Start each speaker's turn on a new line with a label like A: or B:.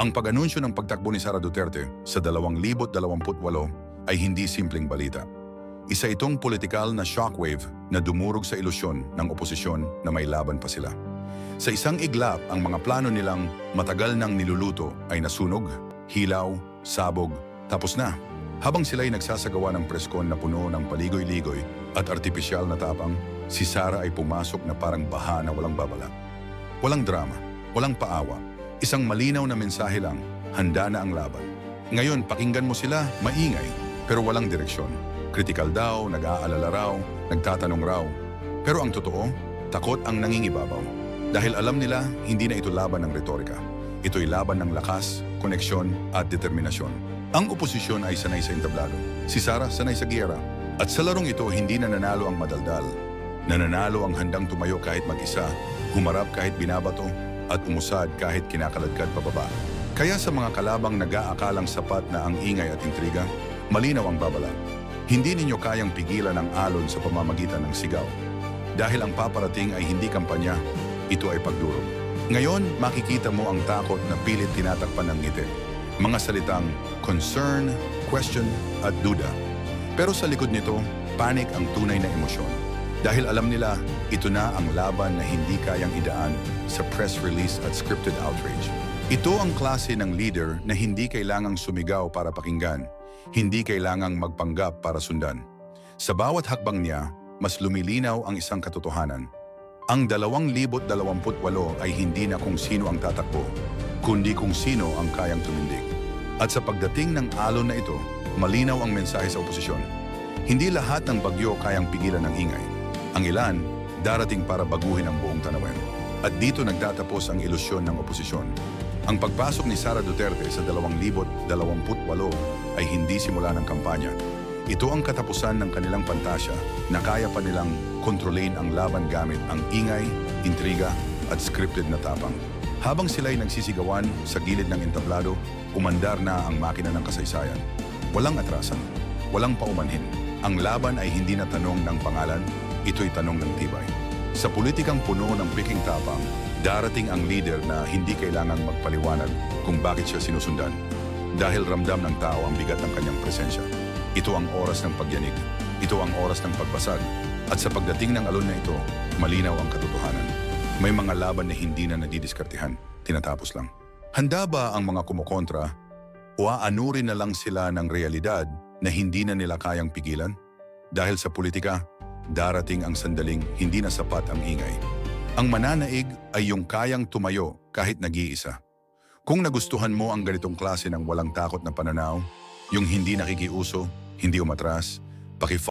A: Ang pag-anunsyo ng pagtakbo ni Sara Duterte sa 2028 ay hindi simpleng balita. Isa itong politikal na shockwave na dumurog sa ilusyon ng oposisyon na may laban pa sila. Sa isang iglap, ang mga plano nilang matagal nang niluluto ay nasunog, hilaw, sabog, tapos na. Habang sila'y nagsasagawa ng preskon na puno ng paligoy-ligoy at artipisyal na tapang, si Sara ay pumasok na parang baha na walang babala. Walang drama, walang paawa, isang malinaw na mensahe lang, handa na ang laban. Ngayon, pakinggan mo sila, maingay, pero walang direksyon. Kritikal daw, nag-aalala raw, nagtatanong raw. Pero ang totoo, takot ang nangingibabaw. Dahil alam nila, hindi na ito laban ng retorika. Ito'y laban ng lakas, koneksyon at determinasyon. Ang oposisyon ay sanay sa entablado. Si Sara sanay sa giyera. At sa larong ito, hindi nananalo ang madaldal. Nananalo ang handang tumayo kahit mag-isa, humarap kahit binabato, at umusad kahit kinakaladkad pababa. Kaya sa mga kalabang nag-aakalang sapat na ang ingay at intriga, malinaw ang babala. Hindi ninyo kayang pigilan ang alon sa pamamagitan ng sigaw. Dahil ang paparating ay hindi kampanya, ito ay pagdurog. Ngayon, makikita mo ang takot na pilit tinatakpan ng ngiti. Mga salitang concern, question, at duda. Pero sa likod nito, panic ang tunay na emosyon. Dahil alam nila, ito na ang laban na hindi kayang idaan sa press release at scripted outrage. Ito ang klase ng leader na hindi kailangang sumigaw para pakinggan, hindi kailangang magpanggap para sundan. Sa bawat hakbang niya, mas lumilinaw ang isang katotohanan. Ang 2028 ay hindi na kung sino ang tatakbo, kundi kung sino ang kayang tumindig. At sa pagdating ng alon na ito, malinaw ang mensahe sa oposisyon. Hindi lahat ng bagyo kayang pigilan ng ingay. Ang ilan, darating para baguhin ang buong Tanawen. At dito nagtatapos ang ilusyon ng oposisyon. Ang pagpasok ni Sara Duterte sa 2028 ay hindi simula ng kampanya. Ito ang katapusan ng kanilang pantasya na kaya pa nilang kontrolin ang laban gamit ang ingay, intriga at scripted na tapang. Habang sila'y nagsisigawan sa gilid ng entablado, umandar na ang makina ng kasaysayan. Walang atrasan, walang paumanhin. Ang laban ay hindi na tanong ng pangalan, ito'y tanong ng tibay. Sa politikang puno ng piking tapang, darating ang leader na hindi kailangang magpaliwanag kung bakit siya sinusundan. Dahil ramdam ng tao ang bigat ng kanyang presensya. Ito ang oras ng pagyanig. Ito ang oras ng pagbasag. At sa pagdating ng alon na ito, malinaw ang katotohanan. May mga laban na hindi na nadidiskartehan, tinatapos lang. Handa ba ang mga kumukontra o aanurin na lang sila ng realidad na hindi na nila kayang pigilan? Dahil sa politika, darating ang sandaling hindi na sapat ang ingay. Ang mananaig ay yung kayang tumayo kahit nag-iisa. Kung nagustuhan mo ang ganitong klase ng walang takot na pananaw, yung hindi nakikiuso, hindi umatras,